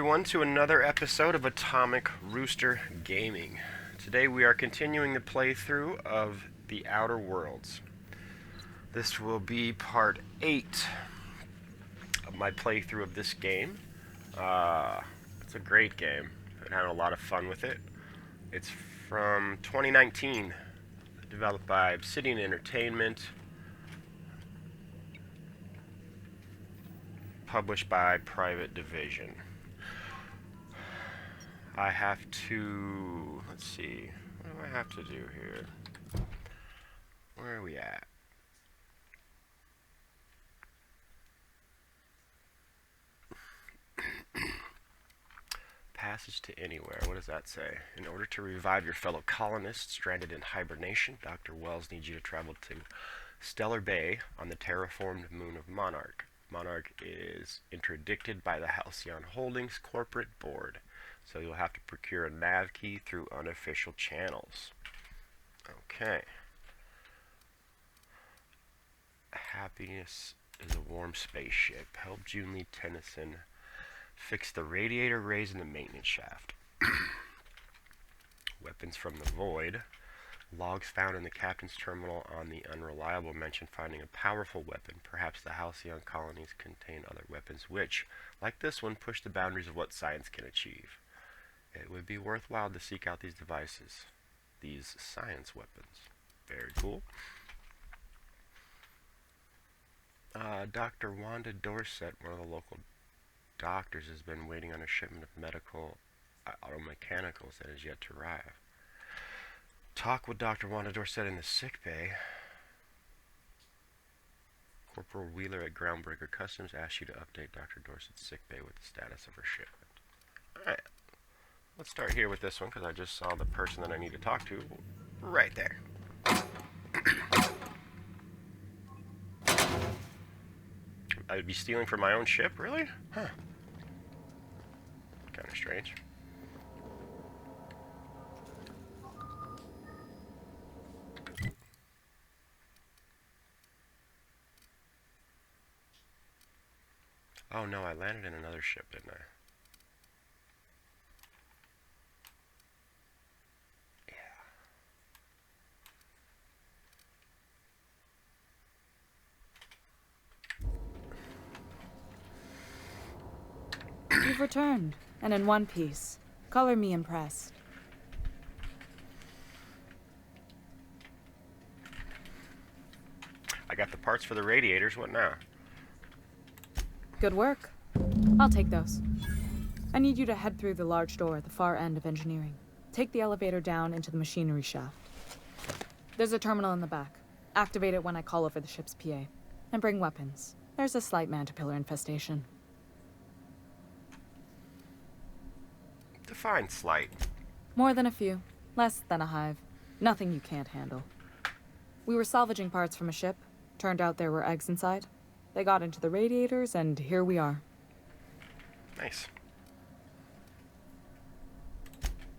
everyone, to another episode of Atomic Rooster Gaming. Today we are continuing the playthrough of The Outer Worlds. This will be part 8 of my playthrough of this game. It's a great game. I've had a lot of fun with it. It's from 2019, developed by Obsidian Entertainment, published by Private Division. I have to, let's see, what do I have to do here? Where are we at? Passage to anywhere, what does that say? In order to revive your fellow colonists stranded in hibernation, Dr. Welles needs you to travel to Stellar Bay on the terraformed moon of Monarch. Monarch is interdicted by the Halcyon Holdings corporate board, so you'll have to procure a nav key through unofficial channels. Okay. Happiness is a warm spaceship. Help June Lee Tennyson fix the radiator raised in the maintenance shaft. Weapons from the void. Logs found in the captain's terminal on the Unreliable mention finding a powerful weapon. Perhaps the Halcyon colonies contain other weapons which, like this one, push the boundaries of what science can achieve. It would be worthwhile to seek out these devices, these science weapons. Very cool. Dr. Wanda Dorset, one of the local doctors, has been waiting on a shipment of medical automechanicals that has yet to arrive. Talk with Dr. Wanda Dorset in the sick bay. Corporal Wheeler at Groundbreaker Customs asks you to update Dr. Dorset's sick bay with the status of her shipment. Alright, let's start here with this one because I just saw the person that I need to talk to right there. I would be stealing from my own ship, really? Huh. Kind of strange. Oh no, I landed in another ship, didn't I? Yeah. You've returned, and in one piece. Color me impressed. I got the parts for the radiators, what now? Good work. I'll take those. I need you to head through the large door at the far end of engineering. Take the elevator down into the machinery shaft. There's a terminal in the back. Activate it when I call over the ship's PA. And bring weapons. There's a slight mantipillar infestation. Define slight. More than a few. Less than a hive. Nothing you can't handle. We were salvaging parts from a ship. Turned out there were eggs inside. They got into the radiators, and here we are. Nice.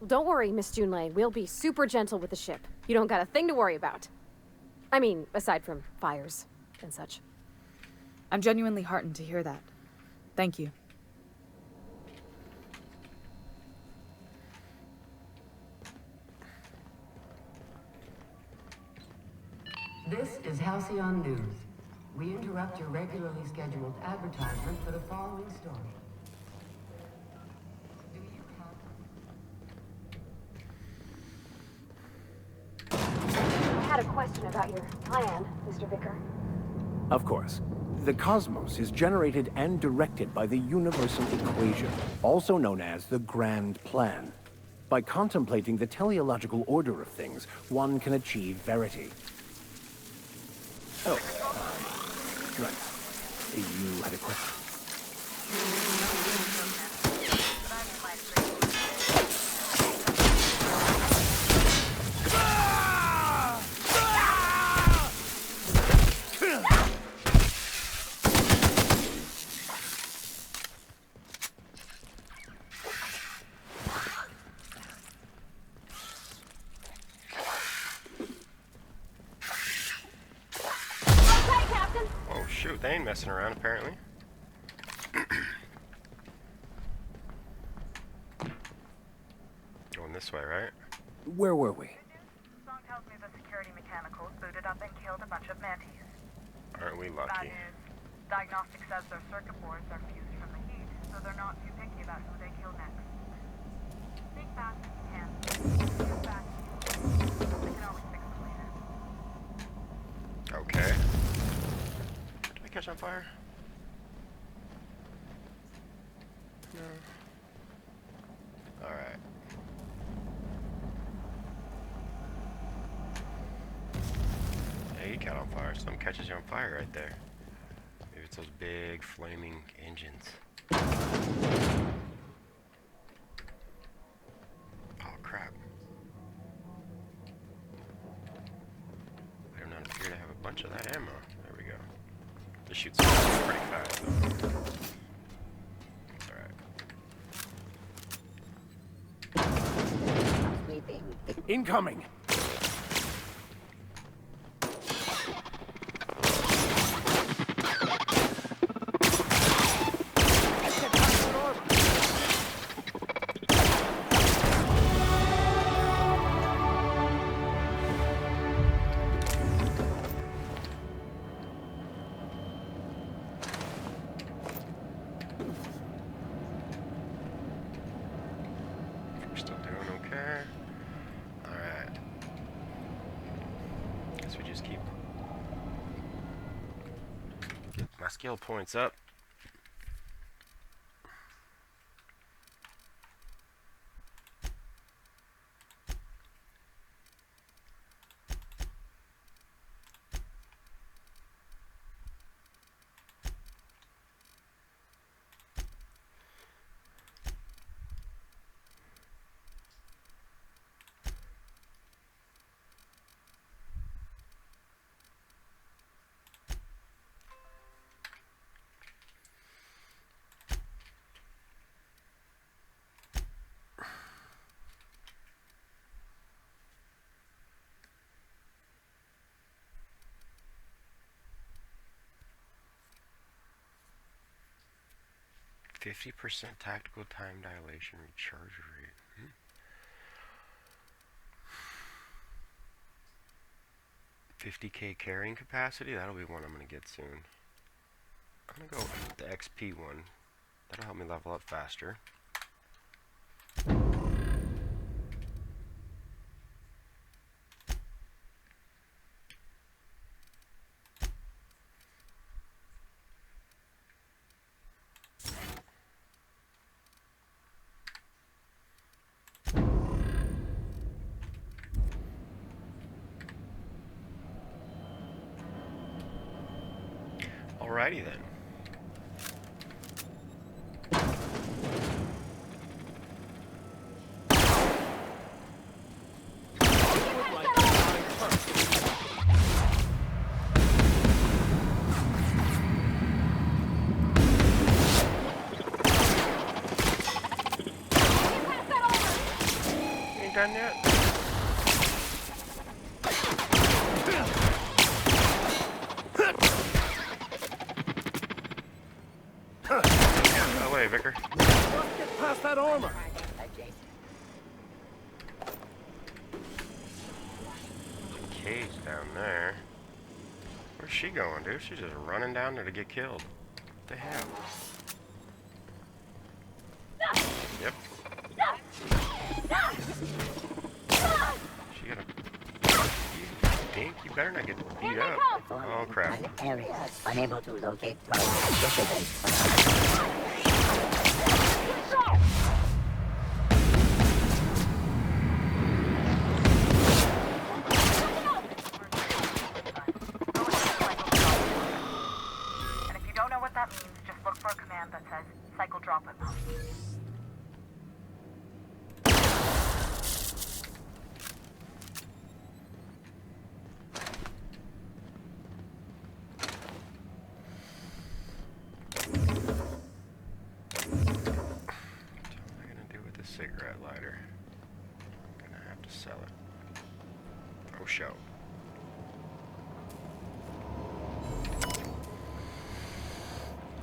Don't worry, Miss Junlei. We'll be super gentle with the ship. You don't got a thing to worry about. I mean, aside from fires and such. I'm genuinely heartened to hear that. Thank you. This is Halcyon News. We interrupt your regularly scheduled advertisement for the following story. Do you have... I had a question about your plan, Mr. Vicker. Of course. The cosmos is generated and directed by the universal equation, also known as the Grand Plan. By contemplating the teleological order of things, one can achieve verity. Oh. Right. You had a question. Shoot, they ain't messing around, apparently. this way, right? Where were we? Song tells me the security mechanicals booted up and killed a bunch of mantis. Aren't we Bad lucky? news. Diagnostics says their circuit boards are fused from the heat, so they're not too picky about who they kill next. Think fast if you can. Think fast. They can always fix them later. Okay. Did I catch on fire? No. Alright. Yeah, you caught on fire. Something catches you on fire right there. Maybe it's those big flaming engines. Oh crap. I do not appear to have a bunch of that ammo. There we go. This shoots pretty fast though. It's alright. Incoming! We're still doing okay. Alright. Guess we just keep get my skill points up. %, tactical time dilation recharge rate. 50k carrying capacity. That'll be one I'm gonna get soon. I'm gonna go with the XP one. That'll help me level up faster. Alrighty then. Ain't done yet. Out of the way, Vicar. Get past that armor! Cage down there. Where's she going, dude? She's just running down there to get killed. What the hell? Yep. She got a... You think? You better not get beat up. Oh, crap. Areas unable to locate target. And if you don't know what that means, just look for a command that says cycle drop it. Cigarette lighter. I'm gonna have to sell it. Oh, show.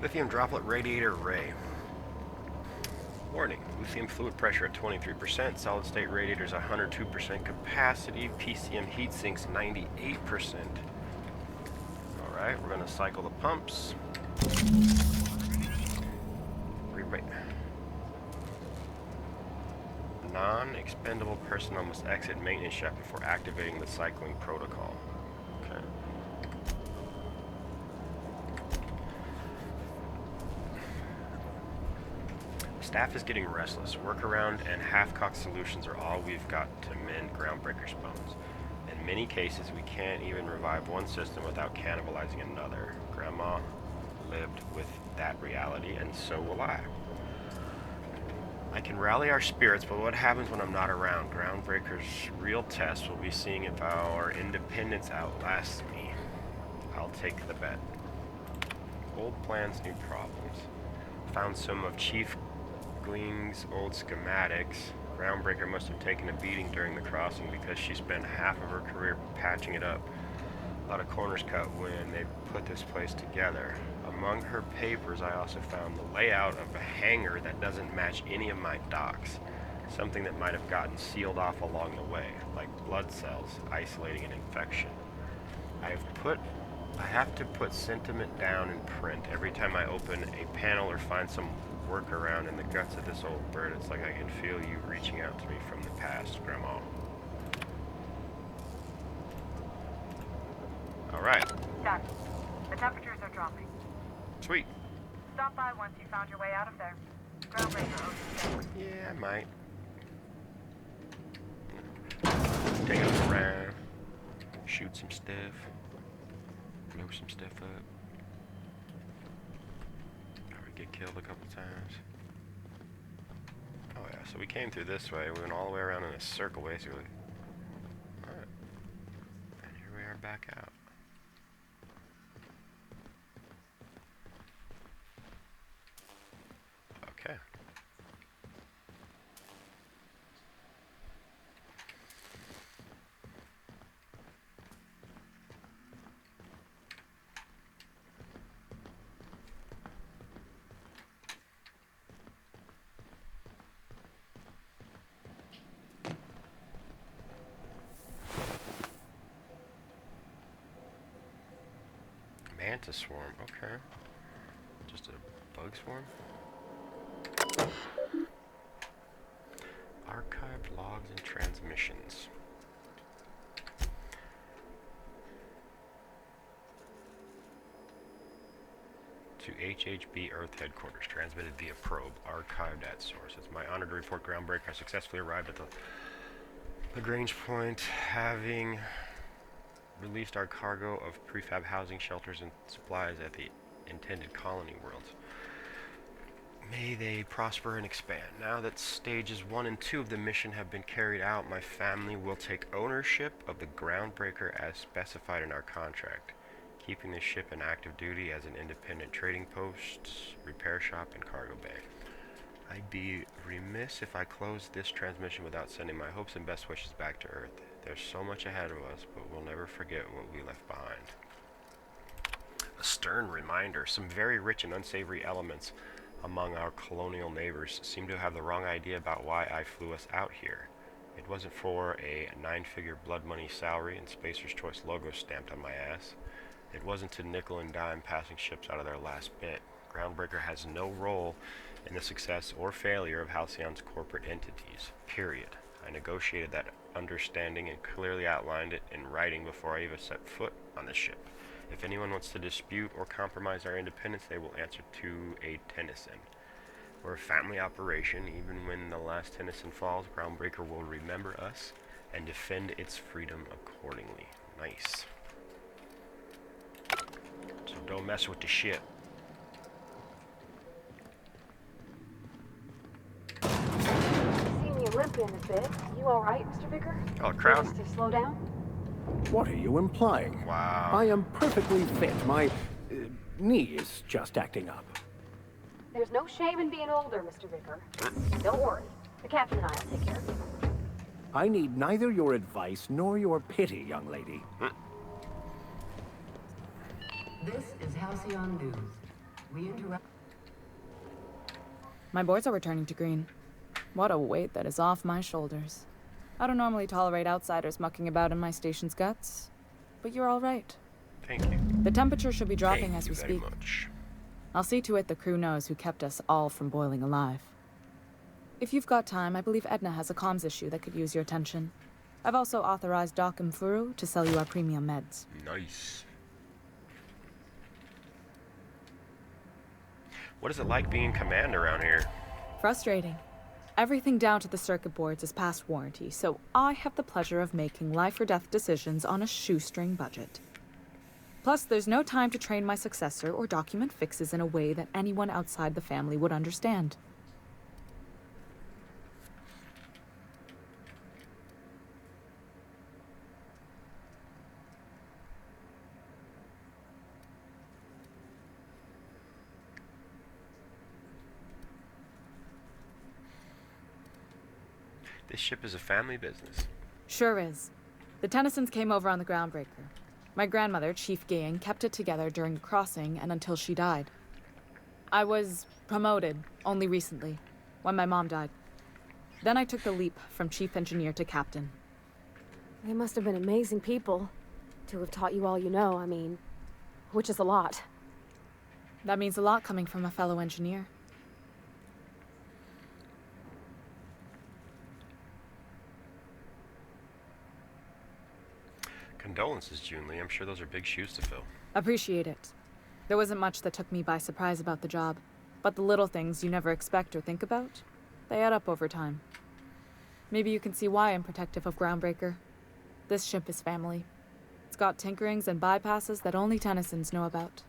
Lithium droplet radiator array. Warning, lithium fluid pressure at 23%, solid state radiators 102% capacity, PCM heat sinks 98%. Alright, we're going to cycle the pumps. Non-expendable personnel must exit maintenance shaft before activating the cycling protocol. Okay. Staff is getting restless. Workaround and half-cocked solutions are all we've got to mend Groundbreaker's bones. In many cases, we can't even revive one system without cannibalizing another. Grandma lived with that reality, and so will I. I can rally our spirits, but what happens when I'm not around? Groundbreaker's real test will be seeing if our independence outlasts me. I'll take the bet. Old plans, new problems. Found some of Chief Gling's old schematics. Groundbreaker must have taken a beating during the crossing because she spent half of her career patching it up. A lot of corners cut when they put this place together. Among her papers, I also found the layout of a hangar that doesn't match any of my docks. Something that might have gotten sealed off along the way, like blood cells isolating an infection. I have to put sentiment down in print. Every time I open a panel or find some workaround in the guts of this old bird, it's like I can feel you reaching out to me from the past, Grandma. Alright. Done. The temperatures are dropping. Sweet. Stop by once you found your way out of there. Groundbreaker owes you. Yeah, I might. Take it around. Shoot some stuff. Blow some stuff up. Already get killed a couple times. Oh yeah, so we came through this way. We went all the way around in a circle, basically. Alright. And here we are back out. Okay. Mantis swarm, okay. Just a bug swarm? Archived logs and transmissions. To HHB Earth Headquarters, transmitted via probe, archived at source. It's my honor to report Groundbreaker has successfully arrived at the Lagrange point, having released our cargo of prefab housing, shelters, and supplies at the intended colony worlds. May they prosper and expand. Now that stages 1 and 2 of the mission have been carried out, my family will take ownership of the Groundbreaker as specified in our contract, keeping the ship in active duty as an independent trading post, repair shop, and cargo bay. I'd be remiss if I closed this transmission without sending my hopes and best wishes back to Earth. There's so much ahead of us, but we'll never forget what we left behind. A stern reminder, some very rich and unsavory elements among our colonial neighbors seem to have the wrong idea about why I flew us out here. It wasn't for a 9-figure blood money salary and Spacer's Choice logo stamped on my ass. It wasn't to nickel and dime passing ships out of their last bit. Groundbreaker has no role in the success or failure of Halcyon's corporate entities, period. I negotiated that understanding and clearly outlined it in writing before I even set foot on the ship. If anyone wants to dispute or compromise our independence, they will answer to a Tennyson. We're a family operation. Even when the last Tennyson falls, Groundbreaker will remember us and defend its freedom accordingly. Nice. So don't mess with the ship. See me limping a bit. You all right, Mr. Vicker? Oh, crowd. Just to slow down? What are you implying? Wow. I am perfectly fit. My knee is just acting up. There's no shame in being older, Mr. Vicker. Don't worry. The captain and I will take care of you. I need neither your advice nor your pity, young lady. This is Halcyon News. We interrupt. My boards are returning to green. What a weight that is off my shoulders. I don't normally tolerate outsiders mucking about in my station's guts, but you're all right. Thank you. The temperature should be dropping Thank as you we very speak. much. I'll see to it the crew knows who kept us all from boiling alive. If you've got time, I believe Edna has a comms issue that could use your attention. I've also authorized Doc and Furu to sell you our premium meds. Nice. What is it like being command around here? Frustrating. Everything down to the circuit boards is past warranty, so I have the pleasure of making life or death decisions on a shoestring budget. Plus, there's no time to train my successor or document fixes in a way that anyone outside the family would understand. This ship is a family business. Sure is. The Tennysons came over on the Groundbreaker. My grandmother, Chief Gayan, kept it together during the crossing and until she died. I was promoted only recently, when my mom died. Then I took the leap from chief engineer to captain. They must have been amazing people to have taught you all you know, I mean, which is a lot. That means a lot coming from a fellow engineer. Condolences, Junley. I'm sure those are big shoes to fill. Appreciate it. There wasn't much that took me by surprise about the job, but the little things you never expect or think about, they add up over time. Maybe you can see why I'm protective of Groundbreaker. This ship is family. It's got tinkerings and bypasses that only Tennysons know about.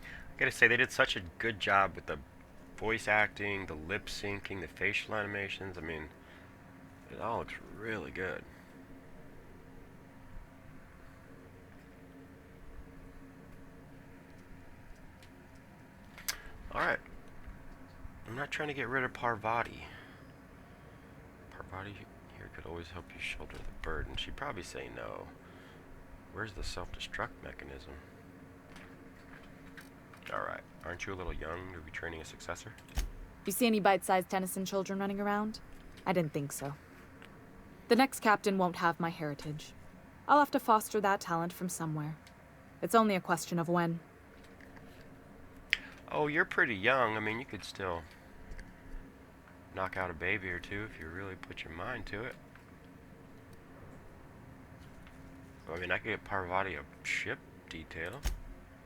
I gotta say, they did such a good job with the voice acting, the lip syncing, the facial animations. I mean, it all looks really good. Alright. I'm not trying to get rid of Parvati. Parvati here could always help you shoulder the burden. She'd probably say no. Where's the self-destruct mechanism? Alright. Aren't you a little young to be training a successor? You see any bite-sized Tennyson children running around? I didn't think so. The next captain won't have my heritage. I'll have to foster that talent from somewhere. It's only a question of when. Oh, you're pretty young. I mean, you could still knock out a baby or two if you really put your mind to it. I mean, I could get Parvati a ship detail.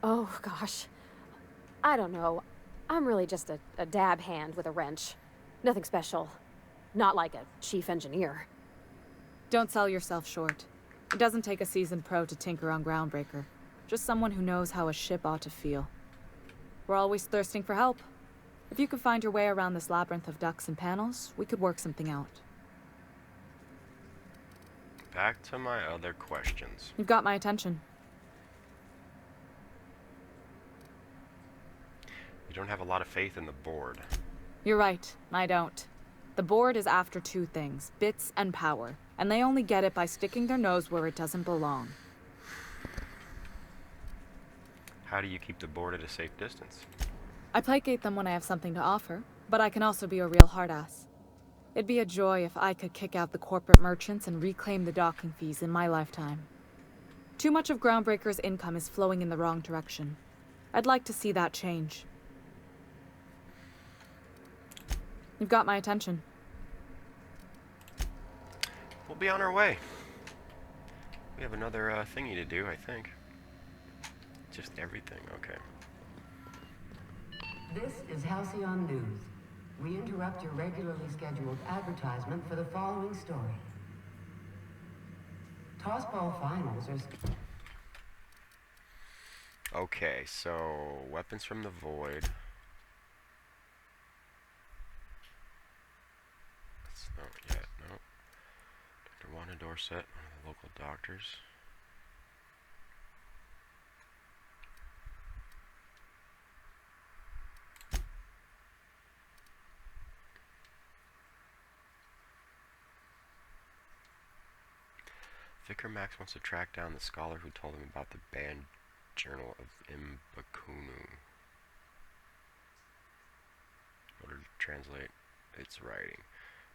Oh, gosh. I don't know. I'm really just a dab hand with a wrench. Nothing special. Not like a chief engineer. Don't sell yourself short. It doesn't take a seasoned pro to tinker on Groundbreaker. Just someone who knows how a ship ought to feel. We're always thirsting for help. If you could find your way around this labyrinth of ducts and panels, we could work something out. Back to my other questions. You've got my attention. You don't have a lot of faith in the board. You're right, I don't. The board is after two things, bits and power, and they only get it by sticking their nose where it doesn't belong. How do you keep the board at a safe distance? I placate them when I have something to offer, but I can also be a real hard-ass. It'd be a joy if I could kick out the corporate merchants and reclaim the docking fees in my lifetime. Too much of Groundbreaker's income is flowing in the wrong direction. I'd like to see that change. You've got my attention. We'll be on our way. We have another thingy to do, I think. Just everything, okay. This is Halcyon News. We interrupt your regularly scheduled advertisement for the following story. Tossball finals are... Okay, so weapons from the void. That's not yet, no. Dr. Wanda Dorset, one of the local doctors. Vicar Max wants to track down the scholar who told him about the banned journal of Mbakunu. in order to translate its writing.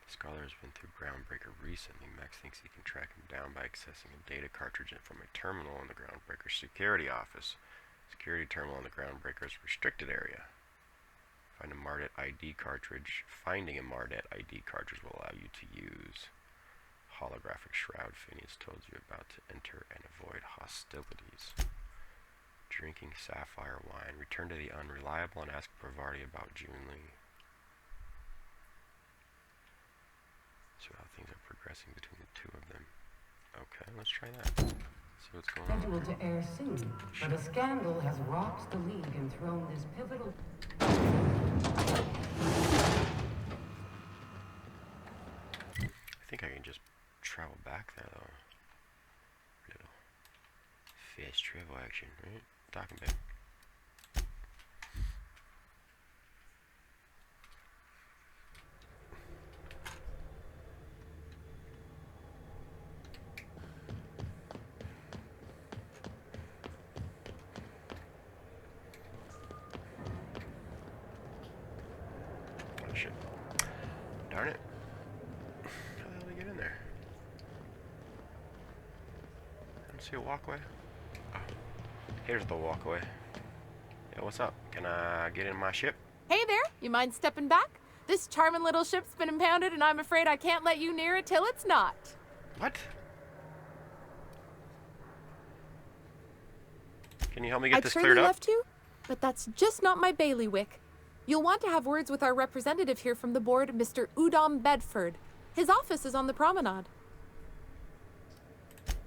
The scholar has been through Groundbreaker recently. Max thinks he can track him down by accessing a data cartridge from a terminal in the Groundbreaker security office. Security terminal in the Groundbreaker's restricted area. Finding a Mardet ID cartridge will allow you to use holographic shroud Phineas told you about to enter and avoid hostilities. Drinking sapphire wine. Return to the Unreliable and ask Bravardi about June Lee. See how things are progressing between the two of them. Okay, let's try that. See what's going on. Scheduled to air soon, but a scandal has rocked the league and thrown this pivotal... I think I can just travel back there though. Little fast travel action, right? Talking about. Oh shit. Darn it. How the hell did I get in there? I don't see a walkway. Oh, here's the walkway. Yeah, what's up? Can I get in my ship? Hey there, you mind stepping back? This charming little ship's been impounded and I'm afraid I can't let you near it till it's not. What? Can you help me get this cleared up? Left you, but that's just not my bailiwick. You'll want to have words with our representative here from the board, Mr. Udom Bedford. His office is on the promenade.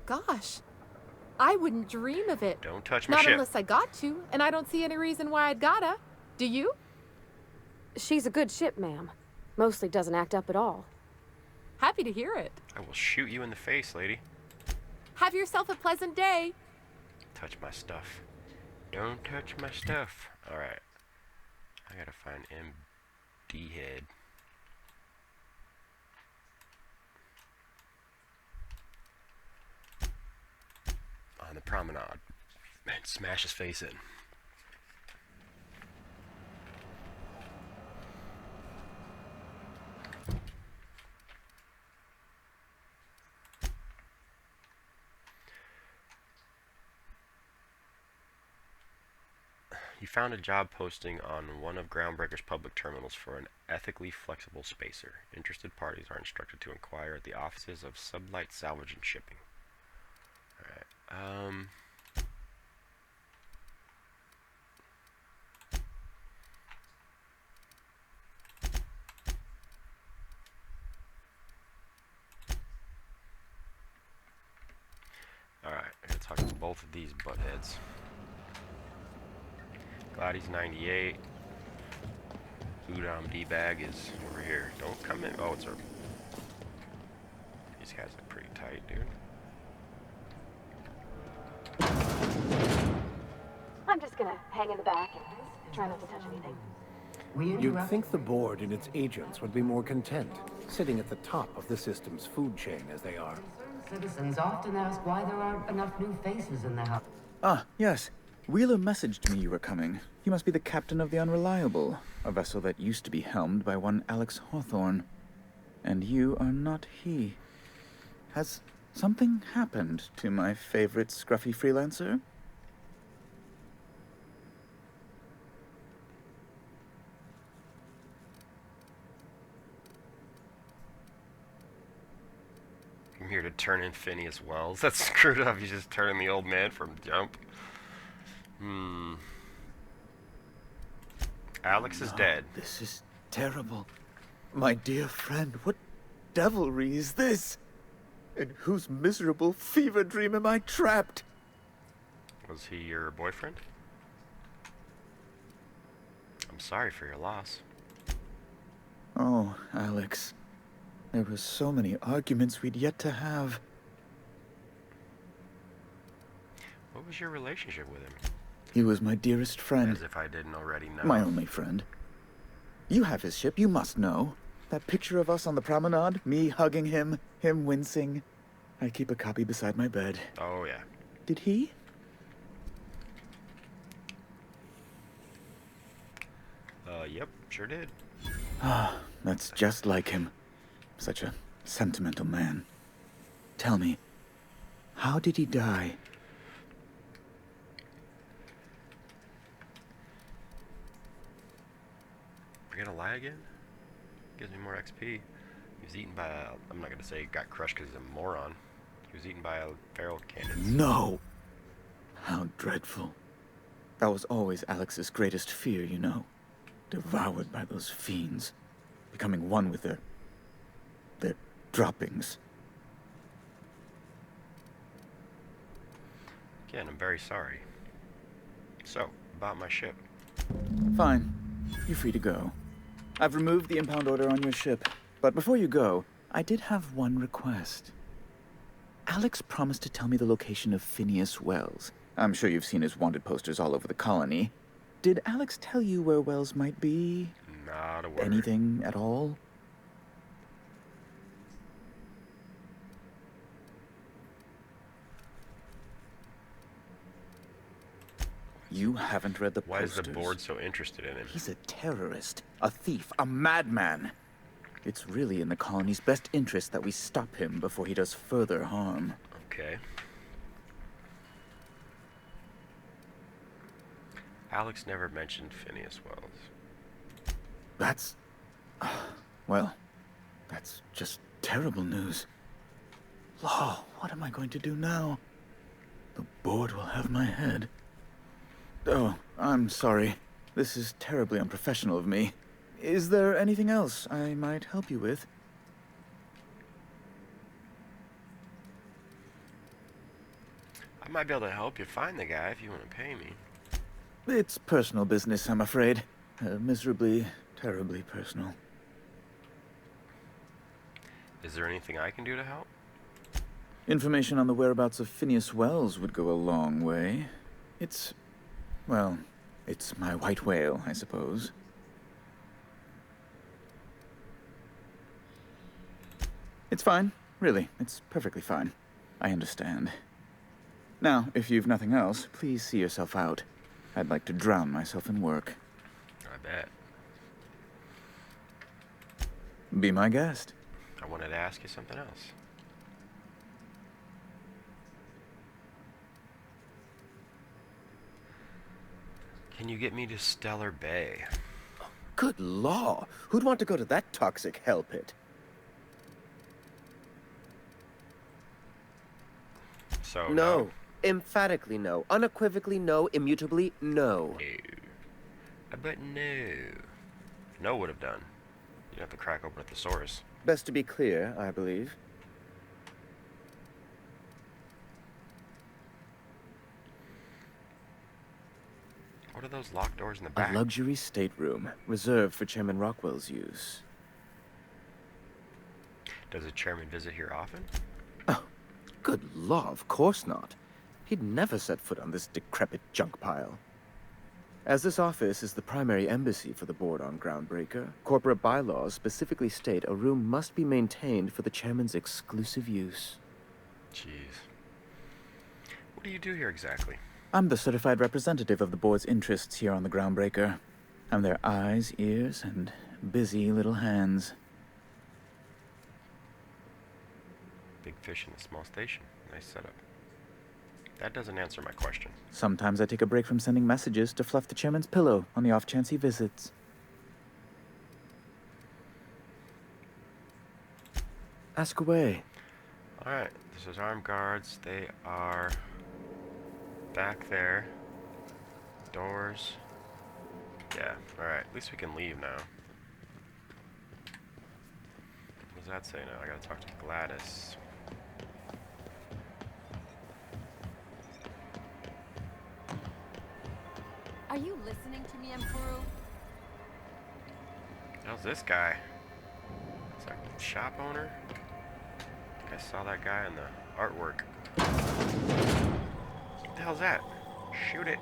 Gosh, I wouldn't dream of it. Don't touch my Not ship. unless I got to, and I don't see any reason why I'd gotta. Do you? She's a good ship, ma'am. Mostly doesn't act up at all. Happy to hear it. I will shoot you in the face, lady. Have yourself a pleasant day. Touch my stuff. Don't touch my stuff. Alright. I gotta find MD Head. On the promenade. And smash his face in. You found a job posting on one of Groundbreaker's public terminals for an ethically flexible spacer. Interested parties are instructed to inquire at the offices of Sublight Salvage and Shipping. Alright, Alright, I gotta talk to both of these buttheads. Gladys 98. Udom D-Bag is over here. Don't come in. Oh, it's her. These guys look pretty tight, dude. I'm just gonna hang in the back and try not to touch anything. You'd think the board and its agents would be more content, sitting at the top of the system's food chain as they are. Citizens often ask why there aren't enough new faces in the house. Ah, yes. Wheeler messaged me you were coming. He must be the captain of the Unreliable, a vessel that used to be helmed by one Alex Hawthorne. And you are not he. Has something happened to my favorite scruffy freelancer? I'm here to turn in Phineas Welles. That's screwed up. He's just turning the old man from jump. Alex is dead. This is terrible. My dear friend, what devilry is this? In whose miserable fever dream am I trapped? Was he your boyfriend? I'm sorry for your loss. Oh, Alex. There were so many arguments we'd yet to have. What was your relationship with him? He was my dearest friend. As if I didn't already know. My only friend. You have his ship, you must know. That picture of us on the promenade, me hugging him, him wincing. I keep a copy beside my bed. Oh, yeah. Did he? Yep, sure did. Ah, that's just like him. Such a sentimental man. Tell me, how did he die? We're gonna lie again? Gives me more XP. He was eaten by a... I'm not gonna say he got crushed because he's a moron. He was eaten by a feral cannon. No! How dreadful. That was always Alex's greatest fear, you know. Devoured by those fiends. Becoming one with their droppings. Again, I'm very sorry. So, about my ship. Fine. You're free to go. I've removed the impound order on your ship. But before you go, I did have one request. Alex promised to tell me the location of Phineas Welles. I'm sure you've seen his wanted posters all over the colony. Did Alex tell you where Welles might be? Not a word. Anything at all? You haven't read the Why posters. is the board so interested in him? He's a terrorist, a thief, a madman. It's really in the colony's best interest that we stop him before he does further harm. Okay. Alex never mentioned Phineas Welles. That's... well, that's just terrible news. Law, what am I going to do now? The board will have my head. Oh, I'm sorry. This is terribly unprofessional of me. Is there anything else I might help you with? I might be able to help you find the guy if you want to pay me. It's personal business, I'm afraid. Miserably, terribly personal. Is there anything I can do to help? Information on the whereabouts of Phineas Welles would go a long way. Well, it's my white whale, I suppose. It's fine, really. It's perfectly fine. I understand. Now, if you've nothing else, please see yourself out. I'd like to drown myself in work. I bet. Be my guest. I wanted to ask you something else. Can you get me to Stellar Bay? Good law! Who'd want to go to that toxic hell pit? So, No. Emphatically no. Unequivocally no. Immutably no. No. But no. No would have done. You'd have to crack open a thesaurus. Best to be clear, I believe. What are those locked doors in the A back? luxury stateroom, reserved for Chairman Rockwell's use. Does the chairman visit here often? Oh, good law, of course not. He'd never set foot on this decrepit junk pile. As this office is the primary embassy for the board on Groundbreaker, corporate bylaws specifically state a room must be maintained for the chairman's exclusive use. Jeez. What do you do here exactly? I'm the certified representative of the board's interests here on the Groundbreaker. I'm their eyes, ears, and busy little hands. Big fish in a small station. Nice setup. That doesn't answer my question. Sometimes I take a break from sending messages to fluff the chairman's pillow on the off chance he visits. Ask away. Alright, this is armed guards. They are back there. Doors. Yeah, alright. At least we can leave now. What does that say now? I gotta talk to Gladys. Are you listening to me, Emperor? How's this guy? Is that a shop owner? I think I saw that guy in the artwork. What the hell's that? Shoot it.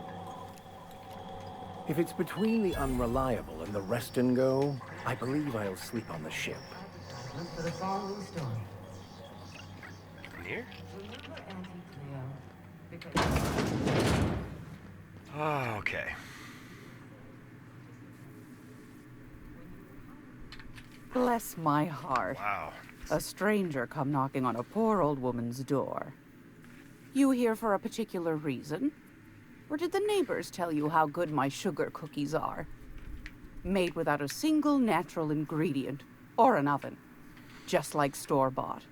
If it's between the Unreliable and the Rest and Go, I believe I'll sleep on the ship. Look for the following story. In here? Remember Auntie Cleo? Because... Oh, okay. Bless my heart. Wow. A stranger come knocking on a poor old woman's door. You here for a particular reason? Or did the neighbors tell you how good my sugar cookies are? Made without a single natural ingredient or an oven. Just like store-bought.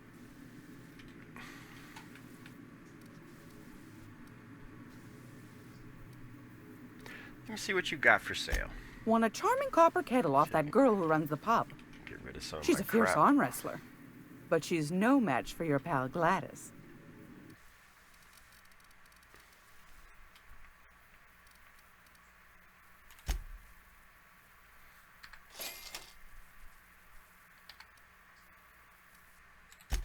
Let me see what you got for sale. Won a charming copper kettle off that girl who runs the pub. Get rid of some of She's my a fierce crap. arm wrestler. But she's no match for your pal Gladys. How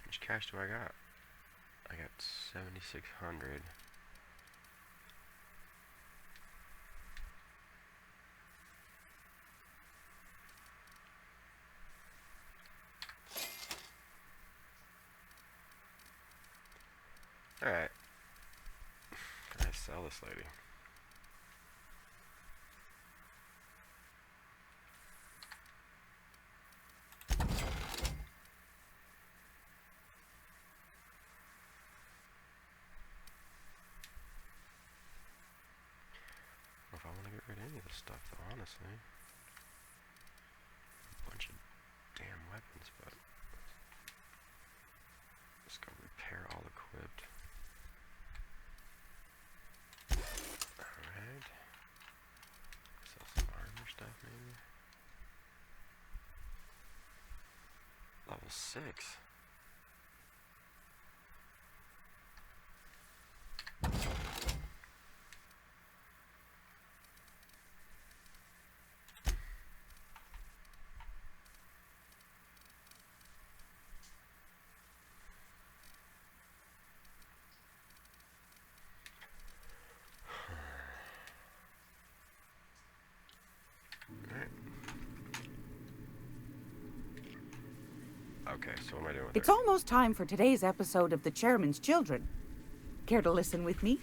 much cash do I got? I got 7,600. Alright. Can I sell this lady? If I want to get rid of any of this stuff, though, honestly. A bunch of damn weapons, but let's go repair all equipped. Alright. Sell some armor stuff, maybe. Level 6. Okay, so what am I doing with It's her? almost time for today's episode of The Chairman's Children. Care to listen with me?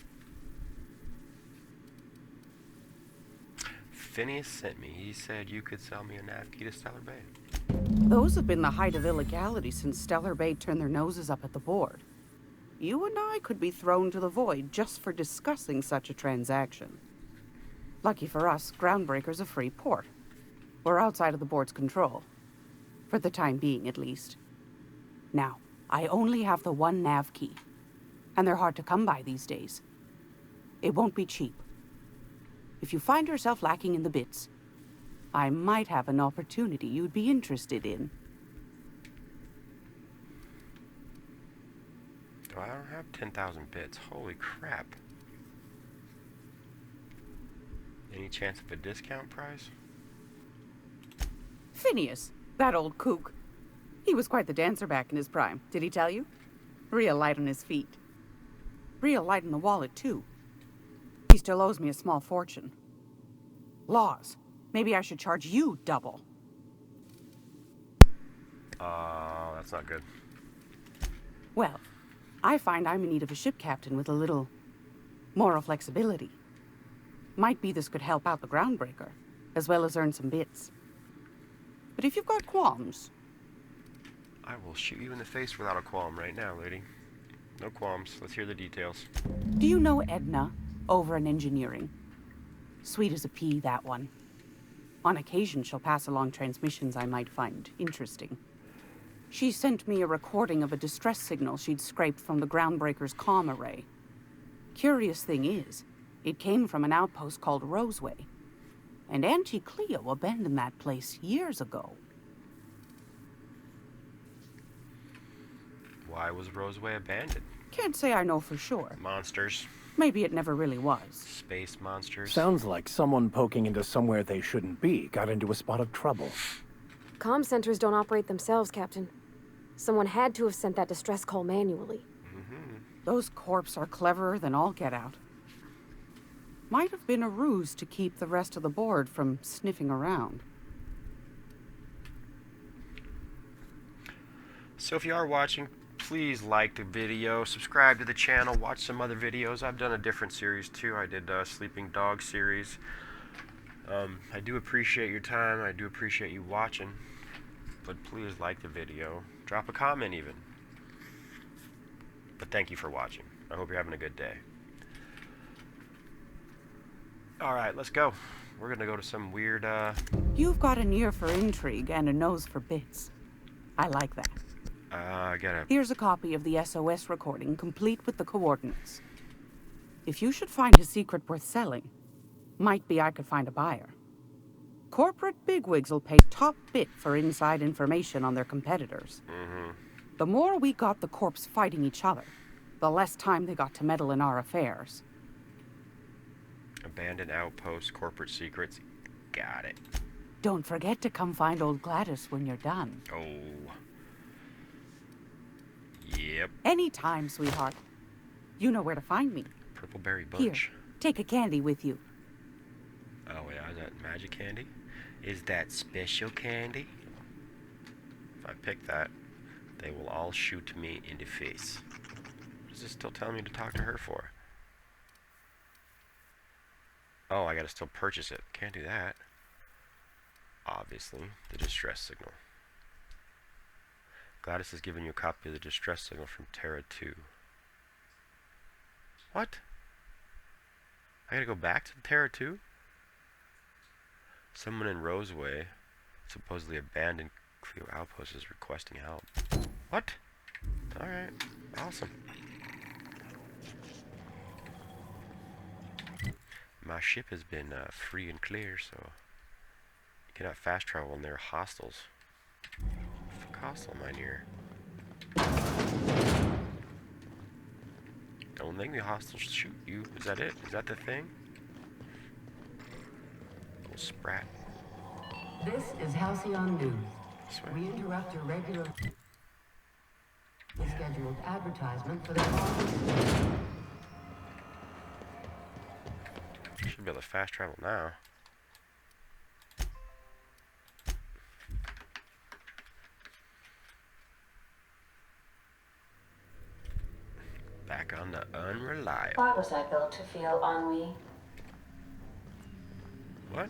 Phineas sent me. He said you could sell me a nav key to Stellar Bay. Those have been the height of illegality since Stellar Bay turned their noses up at the board. You and I could be thrown to the void just for discussing such a transaction. Lucky for us, Groundbreaker's a free port. We're outside of the board's control. For the time being, at least. Now, I only have the one nav key. And they're hard to come by these days. It won't be cheap. If you find yourself lacking in the bits, I might have an opportunity you'd be interested in. Oh, I don't have 10,000 bits. Holy crap. Any chance of a discount price? Phineas, that old kook. He was quite the dancer back in his prime, did he tell you? Real light on his feet. Real light in the wallet, too. He still owes me a small fortune. Laws. Maybe I should charge you double. That's not good. Well, I find I'm in need of a ship captain with a little moral flexibility. Might be this could help out the Groundbreaker, as well as earn some bits. But if you've got qualms... I will shoot you in the face without a qualm right now, lady. No qualms. Let's hear the details. Do you know Edna, over in engineering? Sweet as a pea, that one. On occasion, she'll pass along transmissions I might find interesting. She sent me a recording of a distress signal she'd scraped from the Groundbreaker's comm array. Curious thing is, it came from an outpost called Roseway. And Auntie Cleo abandoned that place years ago. Why was Roseway abandoned? Can't say I know for sure. Monsters. Maybe it never really was. Space monsters. Sounds like someone poking into somewhere they shouldn't be got into a spot of trouble. Comm centers don't operate themselves, Captain. Someone had to have sent that distress call manually. Those corps are cleverer than all get out. Might have been a ruse to keep the rest of the board from sniffing around. So if you are watching, please like the video, subscribe to the channel, watch some other videos. I've done a different series too. I did a Sleeping Dog series. I do appreciate your time. I do appreciate you watching. But please like the video. Drop a comment even. But thank you for watching. I hope you're having a good day. Alright, let's go. We're gonna go to some weird, You've got an ear for intrigue and a nose for bits. I like that. I gotta... Here's a copy of the SOS recording, complete with the coordinates. If you should find a secret worth selling, might be I could find a buyer. Corporate bigwigs will pay top bit for inside information on their competitors. The more we got the corps fighting each other, the less time they got to meddle in our affairs. Abandoned outpost, corporate secrets. Got it. Don't forget to come find old Gladys when you're done. Oh. Yep. Anytime, sweetheart. You know where to find me. Purpleberry bunch. Here, take a candy with you. Oh, yeah, is that magic candy? Is that special candy? If I pick that, they will all shoot me in the face. What is this still telling me to talk to her for? Oh, I gotta still purchase it. Can't do that. Obviously, the distress signal. Gladys has given you a copy of the distress signal from Terra 2. What? I gotta go back to Terra 2? Someone in Roseway, supposedly abandoned Cleo outpost, is requesting help. What? Alright, awesome. My ship has been free and clear, so you cannot fast travel near hostiles. Fuck hostile am I near? Don't think the hostiles shoot you. Is that it? Is that the thing? Little sprat. This is Halcyon News. We interrupt your regularly scheduled advertisement for the following. Should be able to fast travel now. Back on the unreliable. Why was I built to feel ennui? What?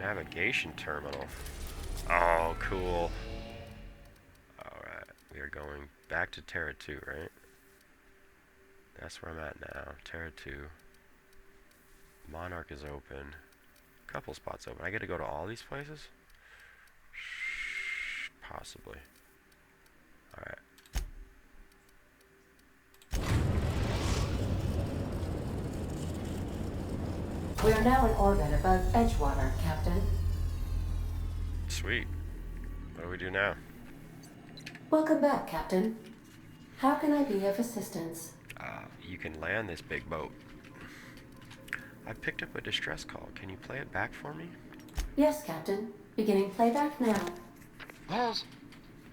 Navigation terminal. Oh, cool. Alright, we are going back to Terra 2, right? That's where I'm at now. Terra 2. Monarch is open. Couple spots open. I get to go to all these places? Possibly. Alright. We are now in orbit above Edgewater, Captain. Sweet. What do we do now? Welcome back, Captain. How can I be of assistance? You can land this big boat. I picked up a distress call. Can you play it back for me? Yes, Captain. Beginning playback now.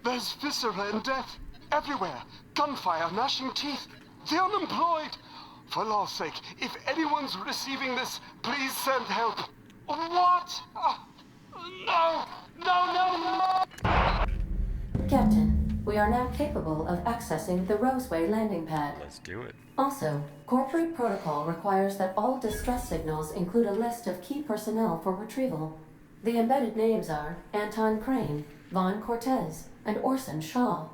There's viscera and death everywhere. Gunfire, gnashing teeth. The unemployed. For law's sake, if anyone's receiving this, please send help. What? No! Captain, we are now capable of accessing the Roseway landing pad. Let's do it. Also, corporate protocol requires that all distress signals include a list of key personnel for retrieval. The embedded names are Anton Crane, Vaughn Cortez, and Orson Shaw.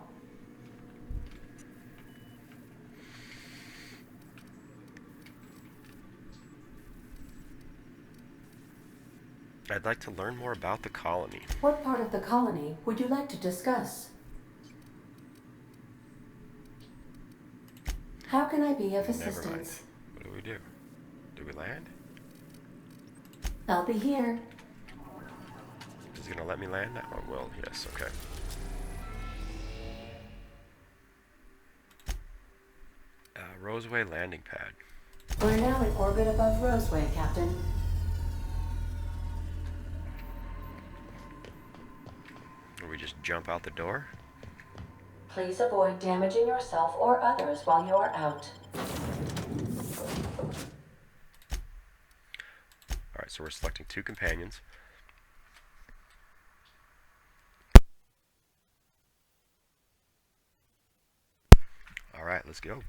I'd like to learn more about the colony. What part of the colony would you like to discuss? How can I be of assistance? Never mind. What do we do? Do we land? I'll be here. Is it gonna let me land? Oh, well, yes, okay. Roseway landing pad. We're now in orbit above Roseway, Captain. Do we just jump out the door? Please avoid damaging yourself or others while you are out. Alright, so we're selecting 2 companions. Alright, let's go.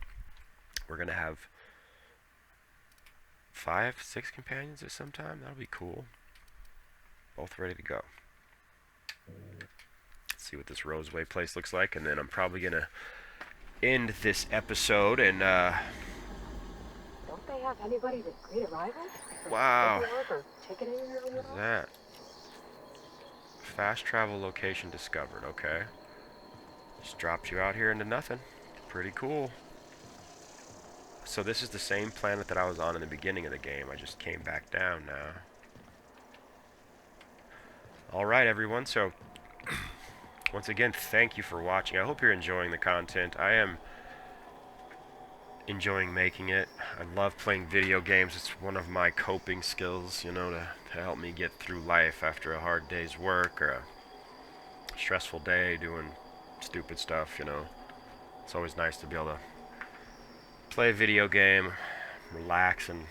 We're gonna have 5, 6 companions at some time. That'll be cool. Both ready to go. Let's see what this Roseway place looks like, and then I'm probably gonna end this episode and Don't they have anybody to greet arrival? wow. Paperwork or ticketing or What is that? Fast travel location discovered. Okay. Just dropped you out here into nothing. Pretty cool. So this is the same planet that I was on in the beginning of the game. I just came back down now. Alright everyone, so once again, thank you for watching. I hope you're enjoying the content. I am enjoying making it. I love playing video games. It's one of my coping skills, you know, to help me get through life after a hard day's work or a stressful day doing stupid stuff, you know. It's always nice to be able to play a video game, relax, and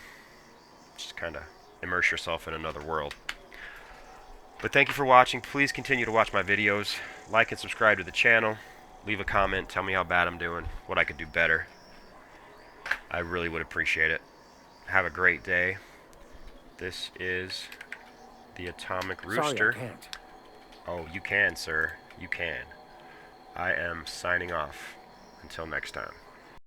just kind of immerse yourself in another world. But thank you for watching. Please continue to watch my videos. Like and subscribe to the channel. Leave a comment. Tell me how bad I'm doing, what I could do better. I really would appreciate it. Have a great day. This is the Atomic Rooster. Sorry, I can't. Oh, you can, sir. You can. I am signing off. Until next time.